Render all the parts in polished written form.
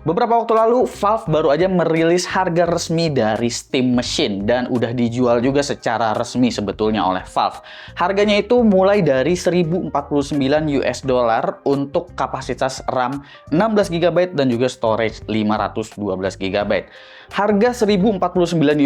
Beberapa waktu lalu, Valve baru aja merilis harga resmi dari Steam Machine dan udah dijual juga secara resmi sebetulnya oleh Valve. Harganya itu mulai dari 1049 US dollar untuk kapasitas RAM 16 GB dan juga storage 512 GB. Harga 1049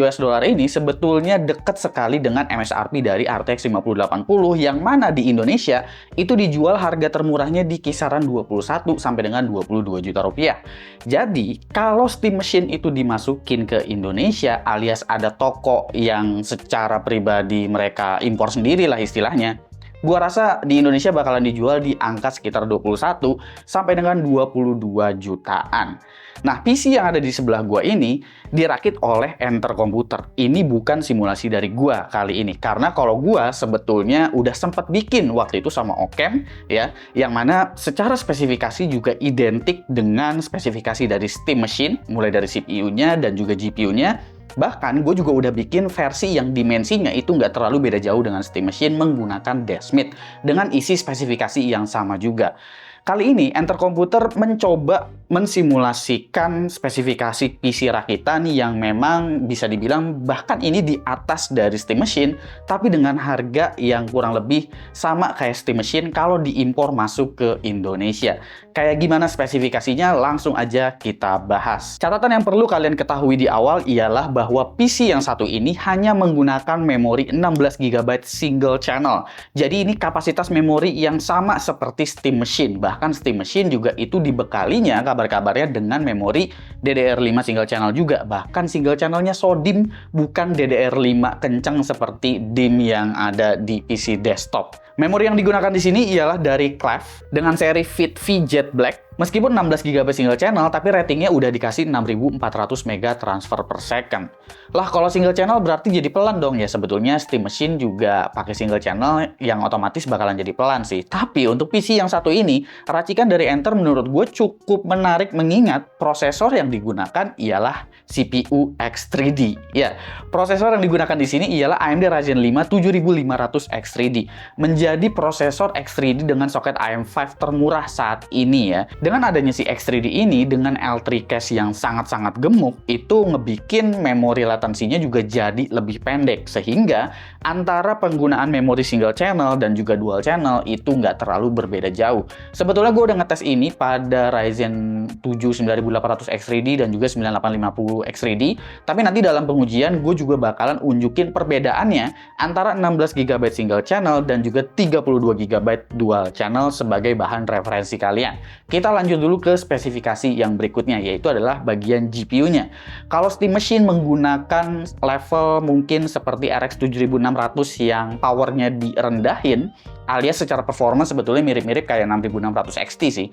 US dollar ini sebetulnya dekat sekali dengan MSRP dari RTX 5080 yang mana di Indonesia itu dijual harga termurahnya di kisaran 21 sampai dengan 22 juta rupiah. Jadi, kalau Steam Machine itu dimasukin ke Indonesia alias ada toko yang secara pribadi mereka impor sendiri lah istilahnya, gua rasa di Indonesia bakalan dijual di angka sekitar 21 sampai dengan 22 jutaan. Nah, PC yang ada di sebelah gua ini dirakit oleh Enter Computer. Ini bukan simulasi dari gua kali ini. Karena kalau gua sebetulnya udah sempat bikin waktu itu sama Okem ya, yang mana secara spesifikasi juga identik dengan spesifikasi dari Steam Machine, mulai dari CPU-nya dan juga GPU-nya. Bahkan gue juga udah bikin versi yang dimensinya itu nggak terlalu beda jauh dengan Steam Machine menggunakan Desmit dengan isi spesifikasi yang sama juga. Kali ini Enter Computer mencoba mensimulasikan spesifikasi PC rakitan yang memang bisa dibilang bahkan ini di atas dari Steam Machine, tapi dengan harga yang kurang lebih sama kayak Steam Machine kalau diimpor masuk ke Indonesia. Kayak gimana spesifikasinya, langsung aja kita bahas. Catatan yang perlu kalian ketahui di awal ialah bahwa PC yang satu ini hanya menggunakan memori 16 GB single channel. Jadi ini kapasitas memori yang sama seperti Steam Machine. Bahkan Steam Machine juga itu dibekalinya kabar-kabarnya dengan memori DDR5 single channel juga. Bahkan single channelnya SODIMM, bukan DDR5 kencang seperti DIMM yang ada di PC desktop. Memori yang digunakan di sini ialah dari Cleve dengan seri FitV Jet Black. Meskipun 16 GB single channel, tapi ratingnya udah dikasih 6400 MB transfer per second. Lah, kalau single channel berarti jadi pelan dong ya. Sebetulnya Steam Machine juga pakai single channel yang otomatis bakalan jadi pelan sih. Tapi untuk PC yang satu ini, racikan dari Enter menurut gue cukup menarik mengingat prosesor yang digunakan ialah CPU X3D. Ya, prosesor yang digunakan di sini ialah AMD Ryzen 5 7500 X3D. Menjadi prosesor X3D dengan soket AM5 termurah saat ini ya. Dengan adanya si X3D ini, dengan L3 cache yang sangat-sangat gemuk, itu ngebikin memori latensinya juga jadi lebih pendek. Sehingga antara penggunaan memori single channel dan juga dual channel itu nggak terlalu berbeda jauh. Sebetulnya gue udah ngetes ini pada Ryzen 7 9800 X3D dan juga 9850 X3D. Tapi nanti dalam pengujian gue juga bakalan unjukin perbedaannya antara 16 GB single channel dan juga 32 GB dual channel sebagai bahan referensi kalian. Kita lanjut dulu ke spesifikasi yang berikutnya, yaitu adalah bagian GPU-nya. Kalau Steam Machine menggunakan level mungkin seperti RX 7600 yang powernya direndahin, alias secara performa sebetulnya mirip-mirip kayak 6600 XT sih.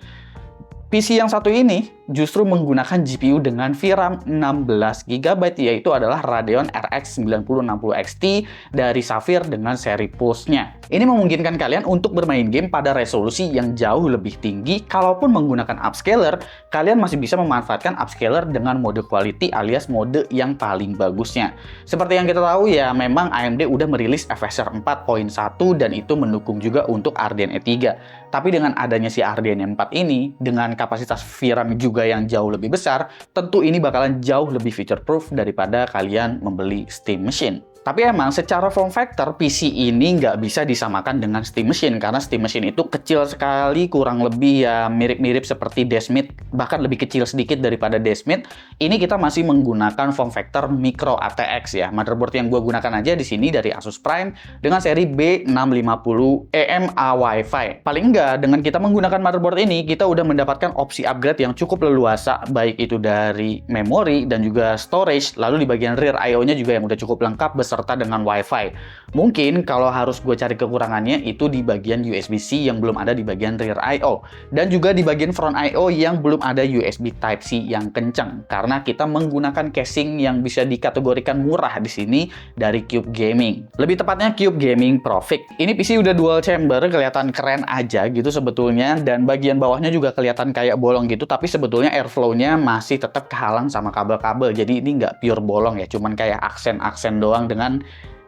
PC yang satu ini justru menggunakan GPU dengan VRAM 16 GB, yaitu adalah Radeon RX 9060 XT dari Sapphire dengan seri Pulse-nya. Ini memungkinkan kalian untuk bermain game pada resolusi yang jauh lebih tinggi. Kalaupun menggunakan upscaler, kalian masih bisa memanfaatkan upscaler dengan mode quality alias mode yang paling bagusnya. Seperti yang kita tahu ya, memang AMD udah merilis FSR 4.1 dan itu mendukung juga untuk RDNA 3. Tapi dengan adanya si RDNA 4 ini, dengan kapasitas VRAM juga yang jauh lebih besar, tentu ini bakalan jauh lebih feature proof daripada kalian membeli Steam Machine. Tapi emang secara form factor PC ini nggak bisa disamakan dengan Steam Machine karena Steam Machine itu kecil sekali, kurang lebih ya mirip-mirip seperti Desmit, bahkan lebih kecil sedikit daripada Desmit. Ini kita masih menggunakan form factor micro ATX ya. Motherboard yang gue gunakan aja di sini dari Asus Prime dengan seri B650 EMA Wi-Fi. Paling nggak dengan kita menggunakan motherboard ini kita udah mendapatkan opsi upgrade yang cukup leluasa, baik itu dari memori dan juga storage. Lalu di bagian rear I/O-nya juga yang udah cukup lengkap serta dengan Wi-Fi. Mungkin kalau harus gue cari kekurangannya itu di bagian USB-C yang belum ada di bagian rear I/O dan juga di bagian front I/O yang belum ada USB Type-C yang kencang karena kita menggunakan casing yang bisa dikategorikan murah di sini dari Cube Gaming. Lebih tepatnya Cube Gaming Profix. Ini PC udah dual chamber, kelihatan keren aja gitu sebetulnya, dan bagian bawahnya juga kelihatan kayak bolong gitu, tapi sebetulnya airflow-nya masih tetap kehalang sama kabel-kabel. Jadi ini nggak pure bolong ya, cuman kayak aksen-aksen doang dengan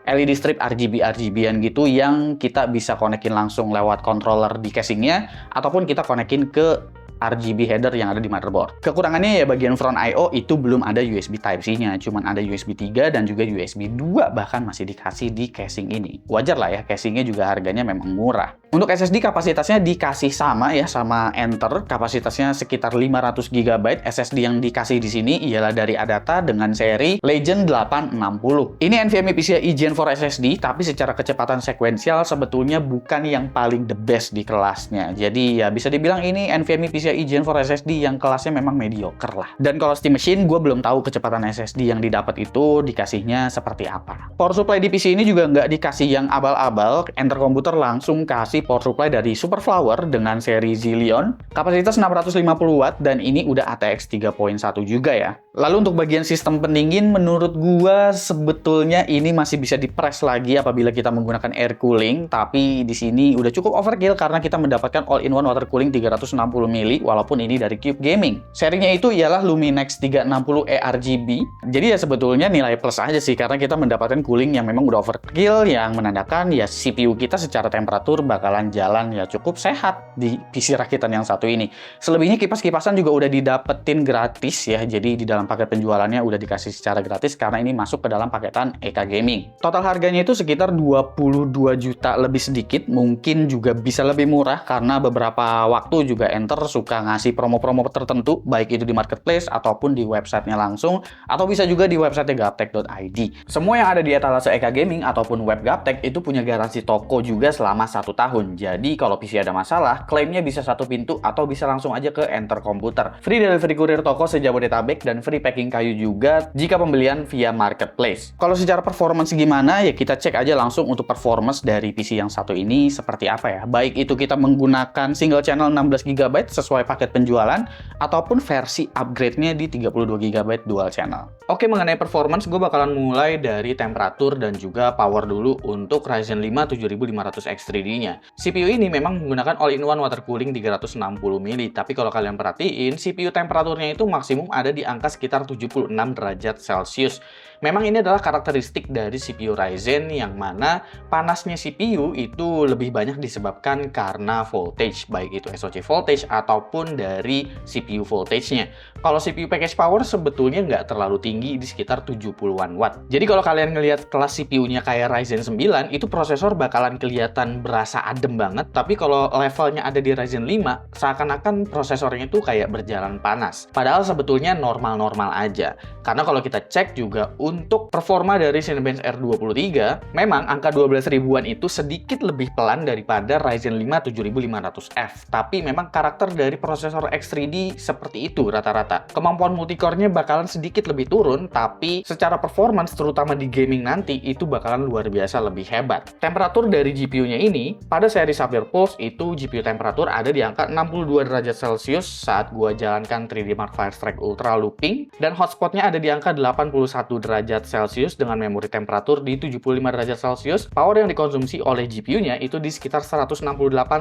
LED strip RGB-RGB-an gitu yang kita bisa konekin langsung lewat controller di casingnya ataupun kita konekin ke RGB header yang ada di motherboard. Kekurangannya ya bagian front I/O itu belum ada USB Type-C-nya, cuman ada USB 3 dan juga USB 2 bahkan masih dikasih di casing ini. Wajar lah ya, casingnya juga harganya memang murah. Untuk SSD kapasitasnya dikasih sama ya sama Enter, kapasitasnya sekitar 500 GB. SSD yang dikasih di sini ialah dari Adata dengan seri Legend 860. Ini NVMe PCIe Gen 4 SSD, tapi secara kecepatan sekuensial sebetulnya bukan yang paling the best di kelasnya. Jadi ya bisa dibilang ini NVMe PCIe Gen 4 SSD yang kelasnya memang mediocre lah. Dan kalau Steam Machine, gue belum tahu kecepatan SSD yang didapat itu dikasihnya seperti apa. Power supply di PC ini juga nggak dikasih yang abal-abal. Enter komputer langsung kasih power supply dari Superflower dengan seri Zillion, kapasitas 650 watt dan ini udah ATX 3.1 juga ya. Lalu untuk bagian sistem pendingin, menurut gua sebetulnya ini masih bisa dipres lagi apabila kita menggunakan air cooling, tapi di sini udah cukup overkill karena kita mendapatkan all-in-one water cooling 360 mili walaupun ini dari Cube Gaming. Serinya itu ialah Luminex 360 ERGB. Jadi ya sebetulnya nilai plus aja sih karena kita mendapatkan cooling yang memang udah overkill, yang menandakan ya CPU kita secara temperatur bakalan jalan ya cukup sehat di PC rakitan yang satu ini. Selebihnya kipas-kipasan juga udah didapetin gratis ya, jadi di dalam paket penjualannya udah dikasih secara gratis karena ini masuk ke dalam paketan EK Gaming. Total harganya itu sekitar 22 juta lebih sedikit, mungkin juga bisa lebih murah karena beberapa waktu juga Enter suka ngasih promo-promo tertentu, baik itu di marketplace ataupun di websitenya langsung, atau bisa juga di website gaptek.id. Semua yang ada di etalase EK Gaming ataupun web Gaptek itu punya garansi toko juga selama 1 tahun. Jadi kalau PC ada masalah, klaimnya bisa 1 pintu atau bisa langsung aja ke Enter Komputer. Free delivery kurir toko se-Jabodetabek dan free packing kayu juga jika pembelian via marketplace. Kalau secara performance gimana ya kita cek aja langsung untuk performance dari PC yang satu ini seperti apa ya. Baik itu kita menggunakan single channel 16 GB sesuai paket penjualan ataupun versi upgrade-nya di 32 GB dual channel. Oke, mengenai performance gue bakalan mulai dari temperatur dan juga power dulu untuk Ryzen 5 7500X 3D-nya. CPU ini memang menggunakan all-in-one water cooling 360 mili, tapi kalau kalian perhatiin, CPU temperaturnya itu maksimum ada di angka sekitar 76 derajat Celcius. Memang ini adalah karakteristik dari CPU Ryzen yang mana panasnya CPU itu lebih banyak disebabkan karena voltage, baik itu SOC voltage ataupun dari CPU voltage-nya. Kalau CPU package power sebetulnya nggak terlalu tinggi di sekitar 70-an watt. Jadi kalau kalian ngelihat kelas CPU-nya kayak Ryzen 9, itu prosesor bakalan kelihatan berasa adem banget, tapi kalau levelnya ada di Ryzen 5, seakan-akan prosesornya itu kayak berjalan panas. Padahal sebetulnya normal-normal aja. Karena kalau kita cek juga untuk performa dari Cinebench R23, memang angka 12 ribuan itu sedikit lebih pelan daripada Ryzen 5 7500F. Tapi memang karakter dari prosesor X3D seperti itu rata-rata. Kemampuan multicore-nya bakalan sedikit lebih turun, tapi secara performance terutama di gaming nanti itu bakalan luar biasa lebih hebat. Temperatur dari GPU-nya ini, pada seri Sapphire Pulse itu GPU temperatur ada di angka 62 derajat Celcius saat gua jalankan 3D Mark Firestrike Ultra Looping, dan hotspotnya ada di angka 81 derajat Celcius dengan memori temperatur di 75 derajat Celcius. Power yang dikonsumsi oleh GPU-nya itu di sekitar 168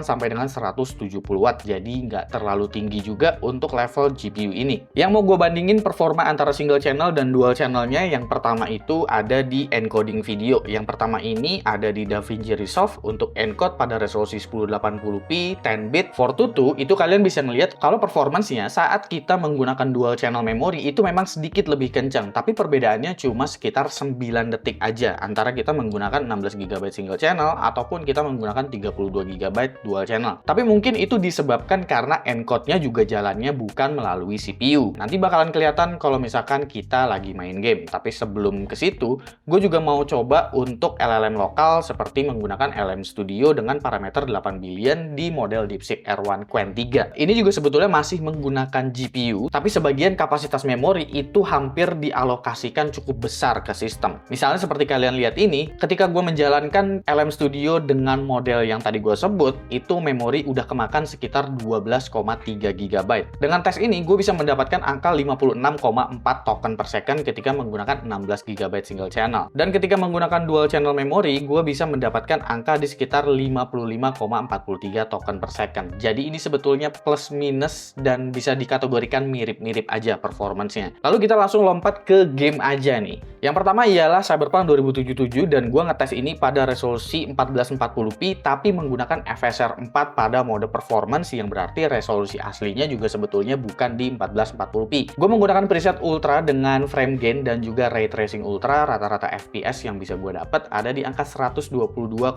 sampai dengan 170 watt, jadi nggak terlalu tinggi juga untuk level GPU ini. Yang mau gue bandingin performa antara single channel dan dual channelnya, yang pertama itu ada di encoding video. Yang pertama ini ada di DaVinci Resolve untuk encode pada resolusi 1080p 10-bit 422. Itu kalian bisa ngelihat kalau performance-nya saat kita menggunakan dual channel memory itu memang sedikit lebih kencang, tapi perbedaannya cuma sekitar 9 detik aja antara kita menggunakan 16 GB single channel ataupun kita menggunakan 32 GB dual channel. Tapi mungkin itu disebabkan karena encode-nya juga jalannya bukan melalui CPU. Nanti bakalan kelihatan kalau misalkan kita lagi main game. Tapi sebelum ke situ, gue juga mau coba untuk LLM lokal seperti menggunakan LM Studio dengan parameter 8 billion di model DeepSeek R1 Qwen 3. Ini juga sebetulnya masih menggunakan GPU, tapi sebagian kapasitas memori itu hampir dialokasikan cukup besar ke sistem. Misalnya seperti kalian lihat ini, ketika gue menjalankan LM Studio dengan model yang tadi gue sebut, itu memori udah kemakan sekitar 12,3 GB. Dengan tes ini, gue bisa mendapatkan angka 56,4 token per second ketika menggunakan 16 GB single channel. Dan ketika menggunakan dual channel memory, gue bisa mendapatkan angka di sekitar 55,43 token per second. Jadi ini sebetulnya plus minus dan bisa dikategorikan mirip-mirip aja performance-nya. Lalu kita langsung lompat ke game aja nih. nih. Yang pertama ialah Cyberpunk 2077 dan gue ngetes ini pada resolusi 1440p tapi menggunakan FSR 4 pada mode performance yang berarti resolusi aslinya juga sebetulnya bukan di 1440p. Gue menggunakan preset Ultra dengan frame gain dan juga ray tracing Ultra. Rata-rata FPS yang bisa gue dapat ada di angka 122,8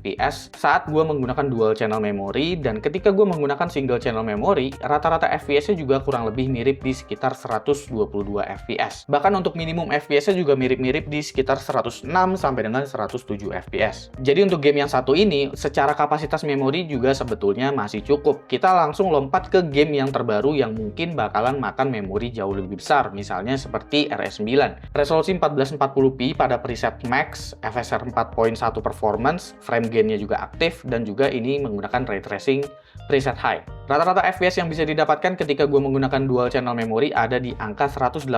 FPS saat gue menggunakan dual channel memory, dan ketika gue menggunakan single channel memory, rata-rata FPS-nya juga kurang lebih mirip di sekitar 122 FPS. Bahkan untuk minimum FPS-nya juga mirip-mirip di sekitar 106 sampai dengan 107 FPS. Jadi untuk game yang satu ini, secara kapasitas memori juga sebetulnya masih cukup. Kita langsung lompat ke game yang terbaru yang mungkin bakalan makan memori jauh lebih besar, misalnya seperti RS9. Resolusi 1440p pada preset Max, FSR 4.1 performance, frame gain-nya juga aktif, dan juga ini menggunakan ray tracing preset high. Rata-rata FPS yang bisa didapatkan ketika gue menggunakan dual channel memory ada di angka 118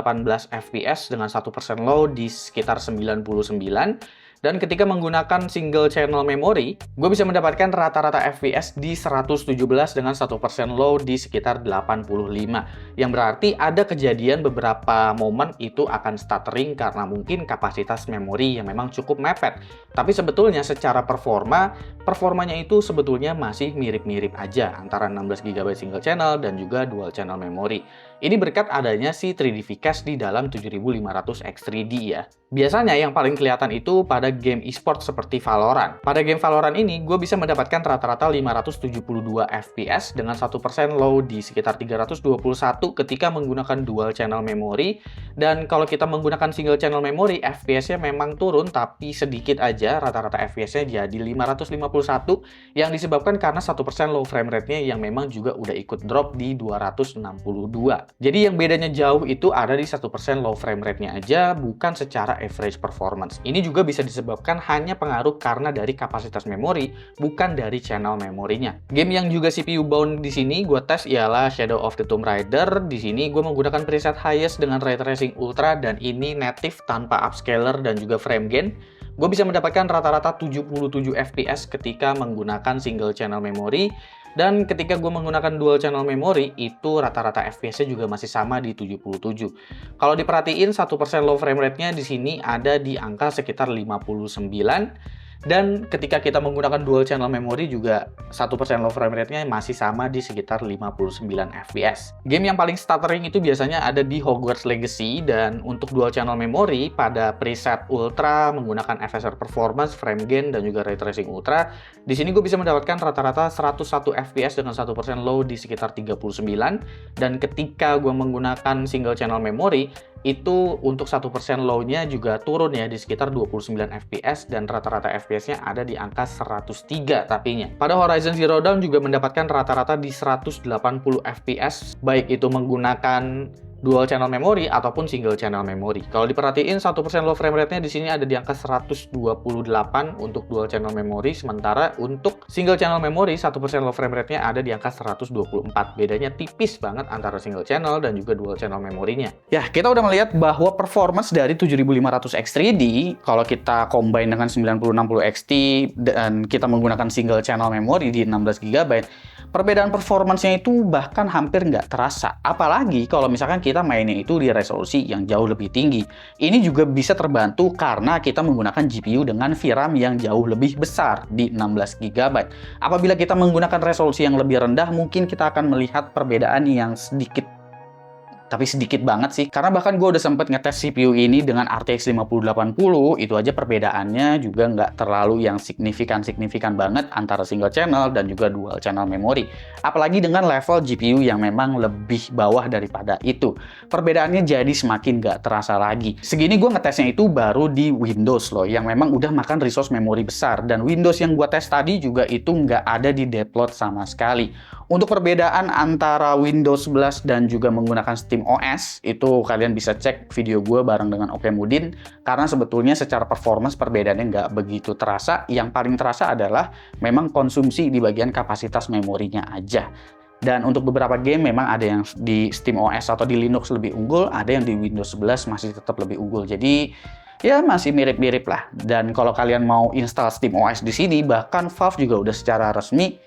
FPS dengan 1% low di sekitar 99. Dan ketika menggunakan single channel memory, gue bisa mendapatkan rata-rata FPS di 117 dengan 1% low di sekitar 85. Yang berarti ada kejadian beberapa momen itu akan stuttering karena mungkin kapasitas memori yang memang cukup mepet. Tapi sebetulnya secara performanya itu sebetulnya masih mirip-mirip aja antara 16GB single channel dan juga dual channel memory. Ini berkat adanya si 3D V-Cache di dalam 7500 X3D ya. Biasanya yang paling kelihatan itu pada game e-sport seperti Valorant. Pada game Valorant ini, gue bisa mendapatkan rata-rata 572 FPS dengan 1% low di sekitar 321 ketika menggunakan dual channel memory. Dan kalau kita menggunakan single channel memory, FPS-nya memang turun tapi sedikit aja, rata-rata FPS-nya jadi 551 yang disebabkan karena 1% low frame rate-nya yang memang juga udah ikut drop di 262. Jadi yang bedanya jauh itu ada di 1% low frame rate-nya aja, bukan secara average performance. Ini juga bisa disebabkan hanya pengaruh karena dari kapasitas memori, bukan dari channel memorinya. Game yang juga CPU bound di sini gue tes ialah Shadow of the Tomb Raider. Di sini gue menggunakan preset highest dengan ray tracing ultra dan ini native tanpa upscaler dan juga frame gain. Gue bisa mendapatkan rata-rata 77 FPS ketika menggunakan single channel memory. Dan ketika gue menggunakan dual channel memory, itu rata-rata FPS-nya juga masih sama di 77. Kalau diperhatiin, 1% low frame rate-nya di sini ada di angka sekitar 59. Dan ketika kita menggunakan dual channel memory juga 1% low frame rate-nya masih sama di sekitar 59 FPS. Game yang paling stuttering itu biasanya ada di Hogwarts Legacy, dan untuk dual channel memory pada preset Ultra menggunakan FSR Performance, Frame Gain, dan juga Ray Tracing Ultra, di sini gue bisa mendapatkan rata-rata 101 FPS dengan 1% low di sekitar 39. Dan ketika gue menggunakan single channel memory, itu untuk 1% low-nya juga turun ya di sekitar 29 FPS dan rata-rata FPS-nya ada di angka 103 tapinya. Pada Horizon Zero Dawn juga mendapatkan rata-rata di 180 FPS, baik itu menggunakan dual channel memory ataupun single channel memory. Kalau diperhatiin 1% low frame rate-nya di sini ada di angka 128 untuk dual channel memory, sementara untuk single channel memory 1% low frame rate-nya ada di angka 124. Bedanya tipis banget antara single channel dan juga dual channel memorinya. Ya, kita udah melihat bahwa performance dari 7500 X3D kalau kita combine dengan 9060 XT dan kita menggunakan single channel memory di 16GB, perbedaan performance-nya itu bahkan hampir nggak terasa. Apalagi kalau misalkan kita mainnya itu di resolusi yang jauh lebih tinggi. Ini juga bisa terbantu karena kita menggunakan GPU dengan VRAM yang jauh lebih besar di 16GB. Apabila kita menggunakan resolusi yang lebih rendah, mungkin kita akan melihat perbedaan yang sedikit, tapi sedikit banget sih, karena bahkan gue udah sempet ngetes CPU ini dengan RTX 5080, itu aja perbedaannya juga nggak terlalu yang signifikan banget antara single channel dan juga dual channel memory. Apalagi dengan level GPU yang memang lebih bawah daripada itu. Perbedaannya jadi semakin nggak terasa lagi. Segini gue ngetesnya itu baru di Windows loh, yang memang udah makan resource memori besar, dan Windows yang gue tes tadi juga itu nggak ada di depload sama sekali. Untuk perbedaan antara Windows 11 dan juga menggunakan SteamOS, itu kalian bisa cek video gue bareng dengan Oke Mudin, karena sebetulnya secara performance perbedaannya nggak begitu terasa. Yang paling terasa adalah memang konsumsi di bagian kapasitas memorinya aja. Dan untuk beberapa game memang ada yang di SteamOS atau di Linux lebih unggul, ada yang di Windows 11 masih tetap lebih unggul. Jadi ya masih mirip-mirip lah. Dan kalau kalian mau install SteamOS di sini, bahkan Valve juga udah secara resmi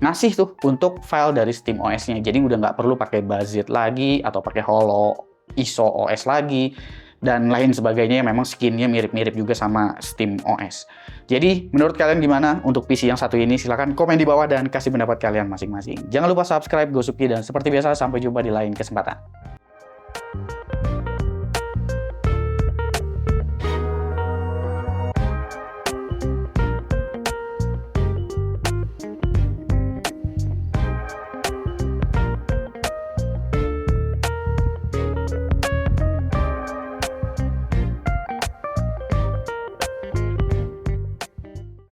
ngasih tuh untuk file dari SteamOS-nya. Jadi udah nggak perlu pakai Bazzit lagi atau pakai Holo ISO OS lagi. dan lain sebagainya. Memang skinnya mirip-mirip juga sama SteamOS. Jadi menurut kalian gimana untuk PC yang satu ini? Silahkan komen di bawah dan kasih pendapat kalian masing-masing. Jangan lupa subscribe Gosuki, dan seperti biasa sampai jumpa di lain kesempatan.